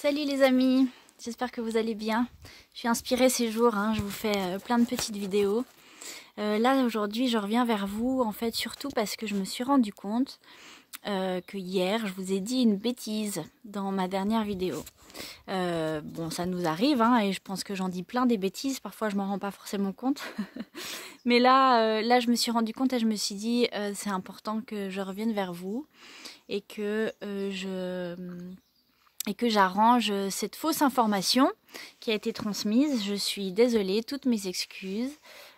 Salut les amis, j'espère que vous allez bien. Je suis inspirée ces jours, je vous fais plein de petites vidéos. Là aujourd'hui je reviens vers vous en fait surtout parce que je me suis rendu compte que hier je vous ai dit une bêtise dans ma dernière vidéo. Bon, ça nous arrive et je pense que j'en dis plein des bêtises, parfois je m'en rends pas forcément compte. Mais là je me suis rendu compte et je me suis dit c'est important que je revienne vers vous et que j'arrange cette fausse information qui a été transmise. Je suis désolée, toutes mes excuses.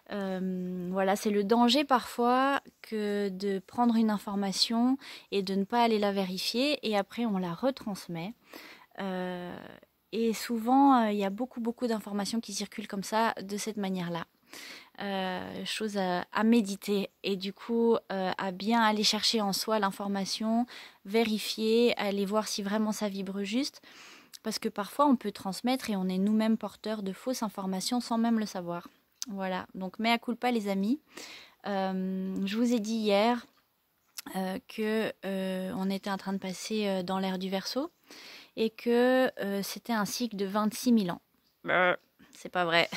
Voilà, c'est le danger parfois que de prendre une information et de ne pas aller la vérifier et après on la retransmet. Et souvent, il y a beaucoup d'informations qui circulent comme ça, de cette manière-là. Chose à méditer et du coup à bien aller chercher en soi l'information, vérifier, aller voir si vraiment ça vibre juste, parce que parfois on peut transmettre et on est nous-mêmes porteurs de fausses informations sans même le savoir. Voilà, donc mea culpa les amis. Je vous ai dit hier que on était en train de passer dans l'ère du Verseau et que c'était un cycle de 26 000 ans. C'est pas vrai.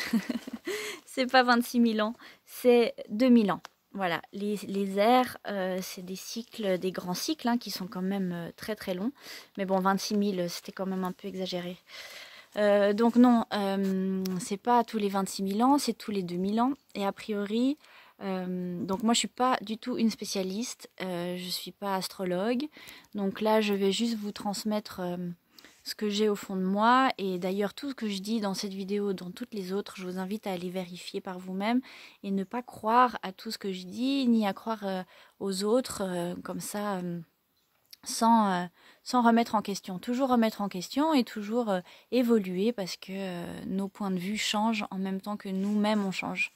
C'est pas 26 000 ans, c'est 2000 ans. Voilà, les ères, c'est des cycles, des grands cycles qui sont quand même très très longs. Mais bon, 26 000, c'était quand même un peu exagéré. Donc non, c'est pas tous les 26 000 ans, c'est tous les 2000 ans. Et a priori, donc moi je suis pas du tout une spécialiste, je suis pas astrologue. Donc là, je vais juste vous transmettre ce que j'ai au fond de moi, et d'ailleurs tout ce que je dis dans cette vidéo, dans toutes les autres, je vous invite à aller vérifier par vous-même et ne pas croire à tout ce que je dis, ni à croire aux autres comme ça, sans remettre en question. Toujours remettre en question et toujours évoluer, parce que nos points de vue changent en même temps que nous-mêmes on change.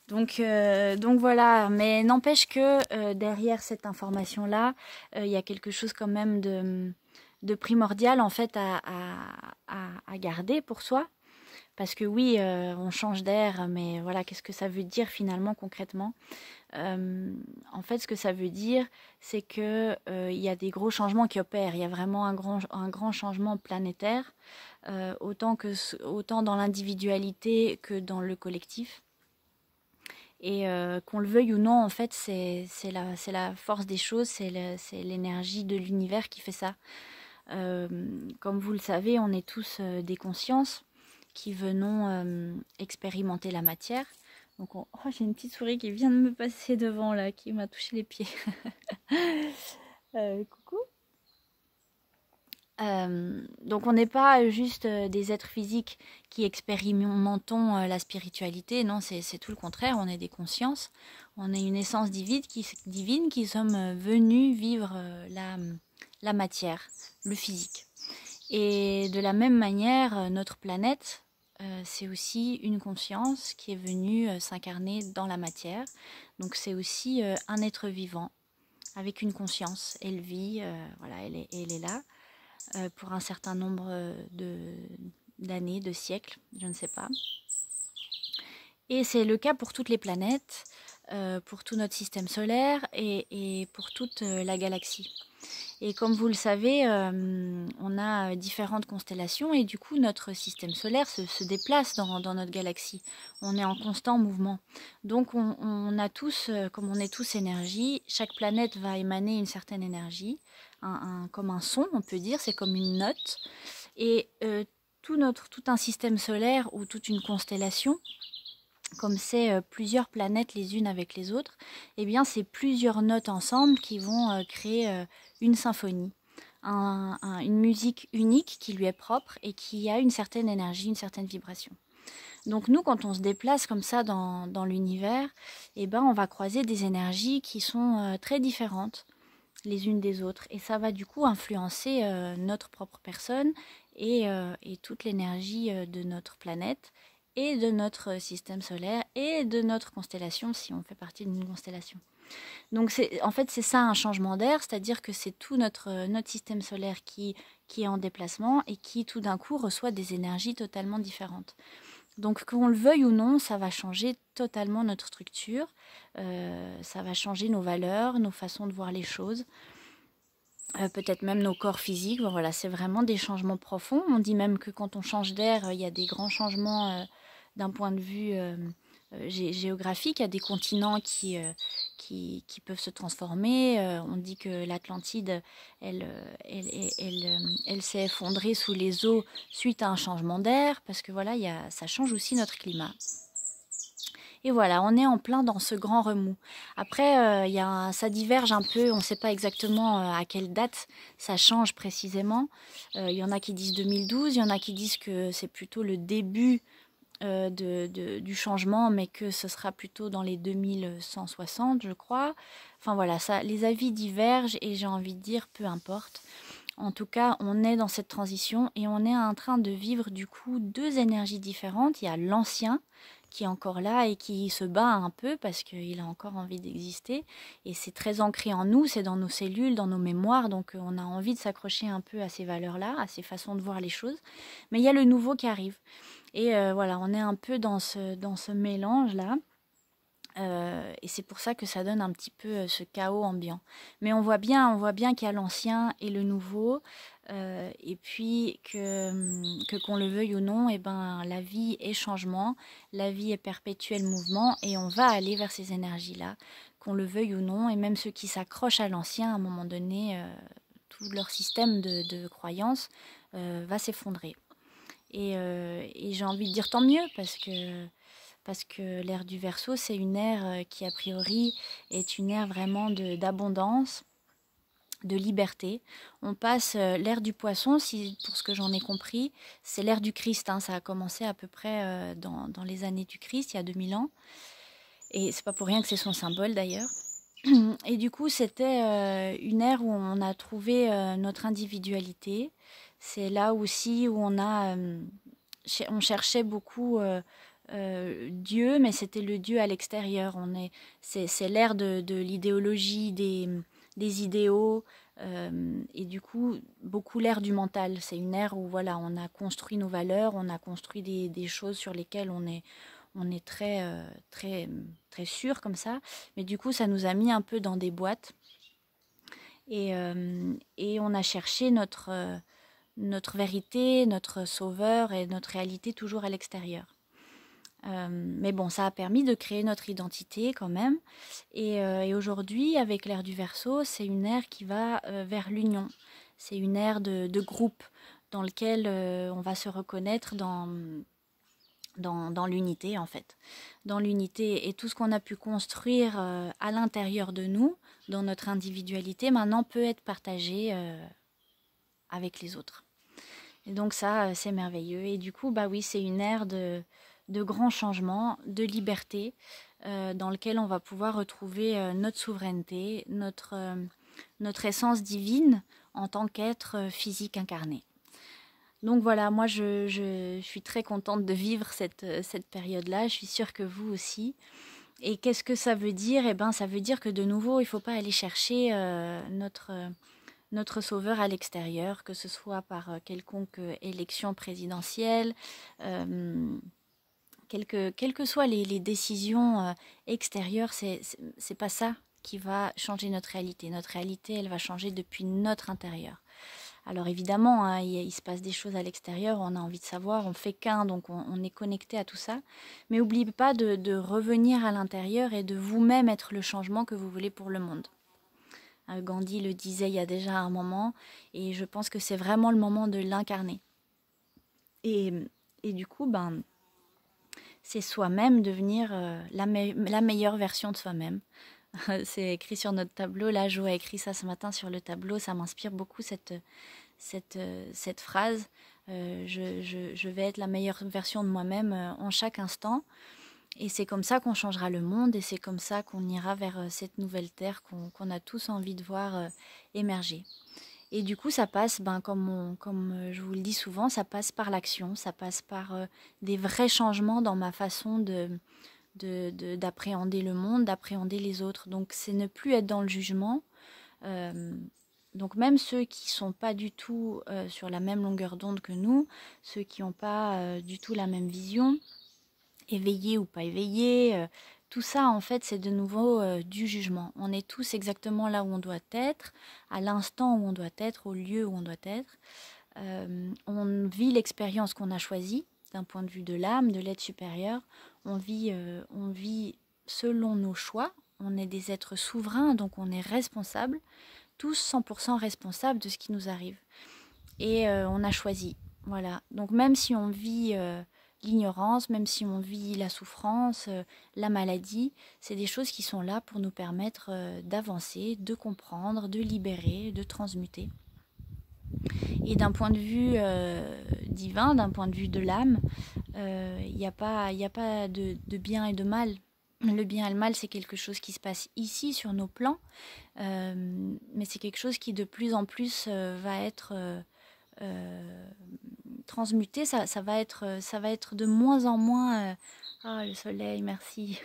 Donc voilà, mais n'empêche que derrière cette information-là, il y a quelque chose quand même de primordial en fait à garder pour soi. Parce que oui, on change d'air, mais voilà, qu'est-ce que ça veut dire finalement concrètement ? En fait, ce que ça veut dire, c'est que il y a des gros changements qui opèrent. Il y a vraiment un grand changement planétaire, autant dans l'individualité que dans le collectif. Et qu'on le veuille ou non, en fait, c'est la force des choses, c'est l'énergie de l'univers qui fait ça. Comme vous le savez, on est tous des consciences qui venons expérimenter la matière. Donc oh, j'ai une petite souris qui vient de me passer devant là, qui m'a touché les pieds. Coucou. Donc on n'est pas juste des êtres physiques qui expérimentons la spiritualité, non, c'est tout le contraire, on est des consciences, on est une essence divine qui sommes venus vivre la matière, le physique. Et de la même manière, notre planète, c'est aussi une conscience qui est venue s'incarner dans la matière. Donc c'est aussi un être vivant avec une conscience. Elle vit, voilà, elle est là pour un certain nombre d'années, de siècles, je ne sais pas. Et c'est le cas pour toutes les planètes, pour tout notre système solaire et pour toute la galaxie. Et comme vous le savez, on a différentes constellations et du coup notre système solaire se déplace dans notre galaxie. On est en constant mouvement. Donc on a tous, comme on est tous énergie, chaque planète va émaner une certaine énergie, comme un son on peut dire, c'est comme une note. Et tout un système solaire ou toute une constellation, comme c'est plusieurs planètes les unes avec les autres, eh bien c'est plusieurs notes ensemble qui vont créer une symphonie, une musique unique qui lui est propre et qui a une certaine énergie, une certaine vibration. Donc nous, quand on se déplace comme ça dans l'univers, eh ben on va croiser des énergies qui sont très différentes les unes des autres, et ça va du coup influencer notre propre personne et toute l'énergie de notre planète et de notre système solaire et de notre constellation si on fait partie d'une constellation. Donc en fait c'est ça un changement d'air, c'est-à-dire que c'est tout notre système solaire qui est en déplacement et qui tout d'un coup reçoit des énergies totalement différentes. Donc qu'on le veuille ou non, ça va changer totalement notre structure, ça va changer nos valeurs, nos façons de voir les choses. peut-être même nos corps physiques. Bon, voilà, c'est vraiment des changements profonds. On dit même que quand on change d'air, il y a des grands changements d'un point de vue géographique. Il y a des continents qui peuvent se transformer. On dit que l'Atlantide, elle s'est effondrée sous les eaux suite à un changement d'air, parce que voilà, ça change aussi notre climat. Et voilà, on est en plein dans ce grand remous. Après, ça diverge un peu, on ne sait pas exactement à quelle date ça change précisément. Il y en a qui disent 2012, il y en a qui disent que c'est plutôt le début du changement, mais que ce sera plutôt dans les 2160, je crois. Enfin voilà, les avis divergent et j'ai envie de dire, peu importe. En tout cas, on est dans cette transition et on est en train de vivre du coup deux énergies différentes. Il y a l'ancien qui est encore là et qui se bat un peu parce qu'il a encore envie d'exister. Et c'est très ancré en nous, c'est dans nos cellules, dans nos mémoires. Donc on a envie de s'accrocher un peu à ces valeurs-là, à ces façons de voir les choses. Mais il y a le nouveau qui arrive. Et voilà, on est un peu dans ce mélange-là. Et c'est pour ça que ça donne un petit peu ce chaos ambiant. Mais on voit bien qu'il y a l'ancien et le nouveau, et puis que qu'on le veuille ou non, et ben la vie est changement, la vie est perpétuel mouvement, et on va aller vers ces énergies-là, qu'on le veuille ou non. Et même ceux qui s'accrochent à l'ancien, à un moment donné, tout leur système de croyance va s'effondrer. Et j'ai envie de dire tant mieux, parce que l'ère du Verseau, c'est une ère qui, a priori, est une ère vraiment d'abondance, de liberté. On passe l'ère du Poisson, pour ce que j'en ai compris, c'est l'ère du Christ. Hein, ça a commencé à peu près dans les années du Christ, il y a 2000 ans. Et c'est pas pour rien que c'est son symbole, d'ailleurs. Et du coup, c'était une ère où on a trouvé notre individualité. C'est là aussi où on cherchait beaucoup Dieu, mais c'était le Dieu à l'extérieur. C'est l'ère de l'idéologie, des idéaux, et du coup, beaucoup l'ère du mental. C'est une ère où voilà, on a construit nos valeurs, on a construit des choses sur lesquelles on est très sûr comme ça. Mais du coup, ça nous a mis un peu dans des boîtes. Et on a cherché notre vérité, notre sauveur et notre réalité toujours à l'extérieur. Mais bon, ça a permis de créer notre identité quand même. Et aujourd'hui, avec l'ère du Verseau, c'est une ère qui va vers l'union. C'est une ère de groupe dans lequel on va se reconnaître dans l'unité, en fait. Dans l'unité, et tout ce qu'on a pu construire à l'intérieur de nous, dans notre individualité, maintenant peut être partagé avec les autres. Et donc ça, c'est merveilleux. Et du coup, bah oui, c'est une ère de grands changements, de liberté, dans lequel on va pouvoir retrouver notre souveraineté, notre essence divine en tant qu'être physique incarné. Donc voilà, moi je suis très contente de vivre cette période-là, je suis sûre que vous aussi. Et qu'est-ce que ça veut dire? Eh ben, ça veut dire que de nouveau, il ne faut pas aller chercher notre sauveur à l'extérieur, que ce soit par quelconque élection présidentielle, quelles que soient les décisions extérieures, c'est pas ça qui va changer notre réalité. Notre réalité, elle va changer depuis notre intérieur. Alors évidemment, hein, il se passe des choses à l'extérieur, on a envie de savoir, on fait qu'un, donc on est connecté à tout ça. Mais n'oubliez pas de revenir à l'intérieur et de vous-même être le changement que vous voulez pour le monde. Gandhi le disait il y a déjà un moment, et je pense que c'est vraiment le moment de l'incarner. Et du coup, ben, c'est soi-même devenir la meilleure version de soi-même. C'est écrit sur notre tableau, là Jo a écrit ça ce matin sur le tableau, ça m'inspire beaucoup cette phrase. Je vais être la meilleure version de moi-même en chaque instant. Et c'est comme ça qu'on changera le monde et c'est comme ça qu'on ira vers cette nouvelle terre qu'on a tous envie de voir émerger. Et du coup, ça passe, comme je vous le dis souvent, ça passe par l'action, ça passe par des vrais changements dans ma façon d'appréhender le monde, d'appréhender les autres. Donc c'est ne plus être dans le jugement. Donc même ceux qui ne sont pas du tout sur la même longueur d'onde que nous, ceux qui n'ont pas du tout la même vision, éveillés ou pas éveillés, tout ça, en fait, c'est de nouveau du jugement. On est tous exactement là où on doit être, à l'instant où on doit être, au lieu où on doit être. On vit l'expérience qu'on a choisie d'un point de vue de l'âme, de l'être supérieur. On vit selon nos choix. On est des êtres souverains, donc on est responsables, tous 100% responsables de ce qui nous arrive. Et on a choisi. Voilà. Donc même si on vit l'ignorance, même si on vit la souffrance, la maladie, c'est des choses qui sont là pour nous permettre d'avancer, de comprendre, de libérer, de transmuter. Et d'un point de vue divin, d'un point de vue de l'âme, il n'y a pas de bien et de mal. Le bien et le mal, c'est quelque chose qui se passe ici, sur nos plans, mais c'est quelque chose qui de plus en plus va être transmuté. Ça va être de moins en moins... Ah, le soleil, merci.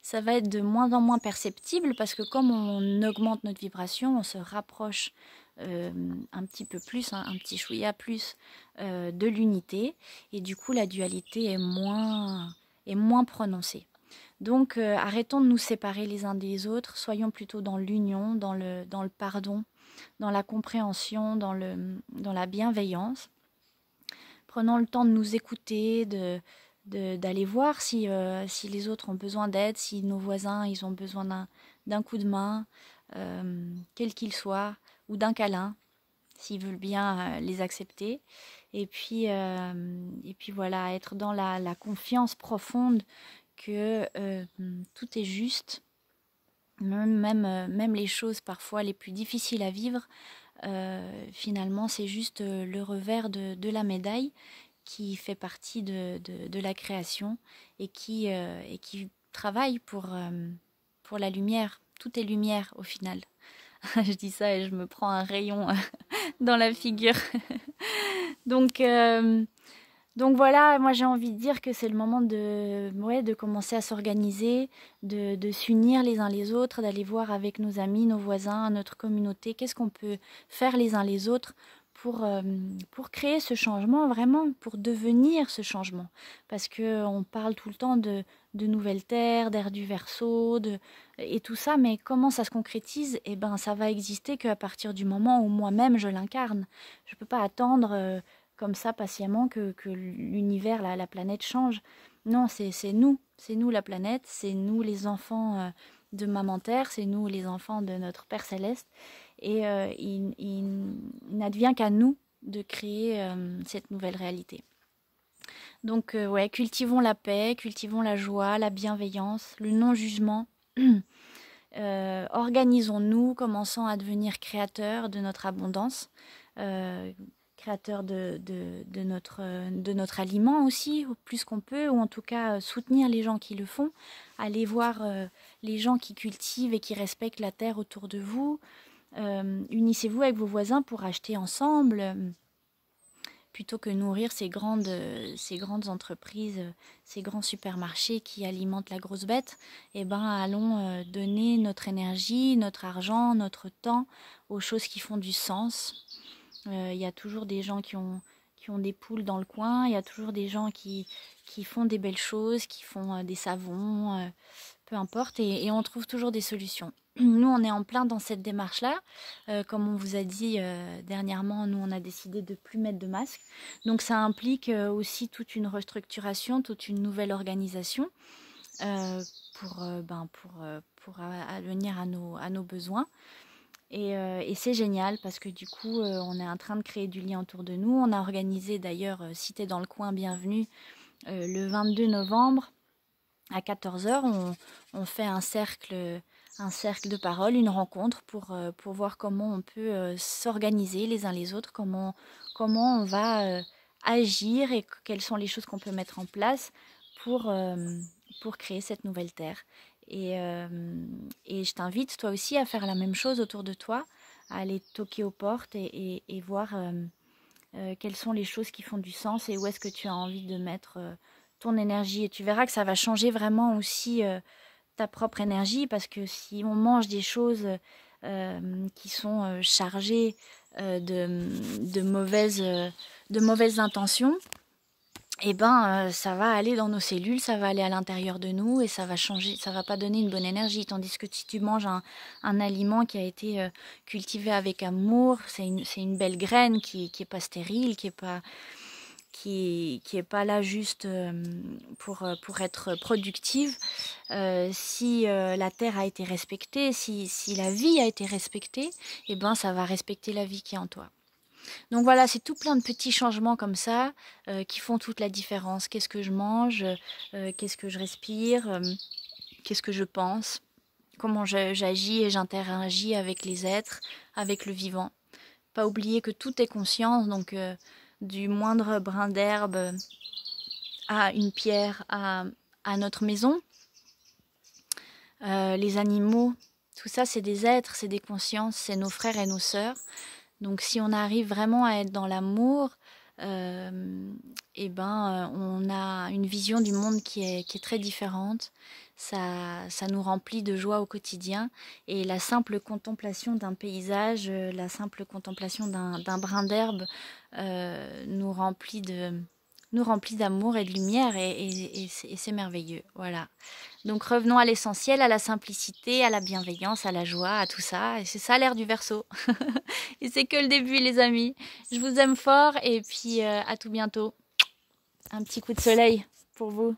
Ça va être de moins en moins perceptible parce que comme on augmente notre vibration, on se rapproche un petit peu plus, un petit chouïa plus de l'unité. Et du coup, la dualité est moins prononcée. Donc, arrêtons de nous séparer les uns des autres. Soyons plutôt dans l'union, dans le pardon, dans la compréhension, dans la bienveillance. Prenons le temps de nous écouter, d'aller voir si les autres ont besoin d'aide, si nos voisins ils ont besoin d'un coup de main, quel qu'il soit, ou d'un câlin, s'ils veulent bien les accepter. Et puis voilà, être dans la confiance profonde que tout est juste, même les choses parfois les plus difficiles à vivre, finalement c'est juste le revers de la médaille qui fait partie de la création et qui travaille pour la lumière. Tout est lumière au final. Je dis ça et je me prends un rayon dans la figure. Donc voilà, moi j'ai envie de dire que c'est le moment de commencer à s'organiser, de s'unir les uns les autres, d'aller voir avec nos amis, nos voisins, notre communauté, qu'est-ce qu'on peut faire les uns les autres pour créer ce changement, vraiment, pour devenir ce changement. Parce qu'on parle tout le temps de nouvelles terres, d'ère du Verseau, et tout ça, mais comment ça se concrétise? Eh ben, ça va exister qu'à partir du moment où moi-même je l'incarne. Je ne peux pas attendre comme ça patiemment que l'univers, la planète change. Non, c'est nous la planète, c'est nous les enfants de Maman Terre, c'est nous les enfants de notre Père Céleste. Et il n'advient qu'à nous de créer cette nouvelle réalité. Donc ouais, cultivons la paix, cultivons la joie, la bienveillance, le non-jugement. Organisons-nous, commençons à devenir créateurs de notre abondance, créateurs de notre aliment aussi, au plus qu'on peut, ou en tout cas soutenir les gens qui le font, aller voir les gens qui cultivent et qui respectent la terre autour de vous. Unissez-vous avec vos voisins pour acheter ensemble, plutôt que nourrir ces grandes entreprises, ces grands supermarchés qui alimentent la grosse bête. Eh ben, allons donner notre énergie, notre argent, notre temps aux choses qui font du sens. Il y a toujours des gens qui ont des poules dans le coin, il y a toujours des gens qui font des belles choses, qui font des savons, peu importe, et on trouve toujours des solutions. Nous, on est en plein dans cette démarche-là. Comme on vous a dit dernièrement, nous, on a décidé de ne plus mettre de masque. Donc, ça implique aussi toute une restructuration, toute une nouvelle organisation pour advenir à nos besoins. Et c'est génial parce que du coup, on est en train de créer du lien autour de nous. On a organisé d'ailleurs, si t'es dans le coin, bienvenue, le 22 novembre à 14h, on fait un cercle de parole, une rencontre pour voir comment on peut s'organiser les uns les autres, comment on va agir et quelles sont les choses qu'on peut mettre en place pour créer cette nouvelle terre. Et je t'invite toi aussi à faire la même chose autour de toi, à aller toquer aux portes et voir quelles sont les choses qui font du sens et où est-ce que tu as envie de mettre ton énergie. Et tu verras que ça va changer vraiment aussi ta propre énergie, parce que si on mange des choses qui sont chargées de mauvaises intentions, et ben ça va aller dans nos cellules, ça va aller à l'intérieur de nous et ça va changer, ça va pas donner une bonne énergie. Tandis que si tu manges un aliment qui a été cultivé avec amour, c'est une belle graine qui est pas stérile, qui est pas là juste pour être productive. Si la terre a été respectée, si la vie a été respectée, et ben ça va respecter la vie qui est en toi. Donc voilà, c'est tout plein de petits changements comme ça qui font toute la différence. Qu'est-ce que je mange, qu'est-ce que je respire, qu'est-ce que je pense, comment j'agis et j'interagis avec les êtres, avec le vivant. Pas oublier que tout est conscience, donc du moindre brin d'herbe à une pierre, à notre maison. Les animaux, tout ça c'est des êtres, c'est des consciences, c'est nos frères et nos sœurs. Donc si on arrive vraiment à être dans l'amour, et ben on a une vision du monde qui est très différente. Ça nous remplit de joie au quotidien. Et la simple contemplation d'un paysage, la simple contemplation d'un brin d'herbe nous remplit d'amour et de lumière et c'est merveilleux. Voilà. Donc revenons à l'essentiel, à la simplicité, à la bienveillance, à la joie, à tout ça. Et c'est ça l'air du Verseau. Et c'est que le début, les amis. Je vous aime fort et puis à tout bientôt. Un petit coup de soleil pour vous.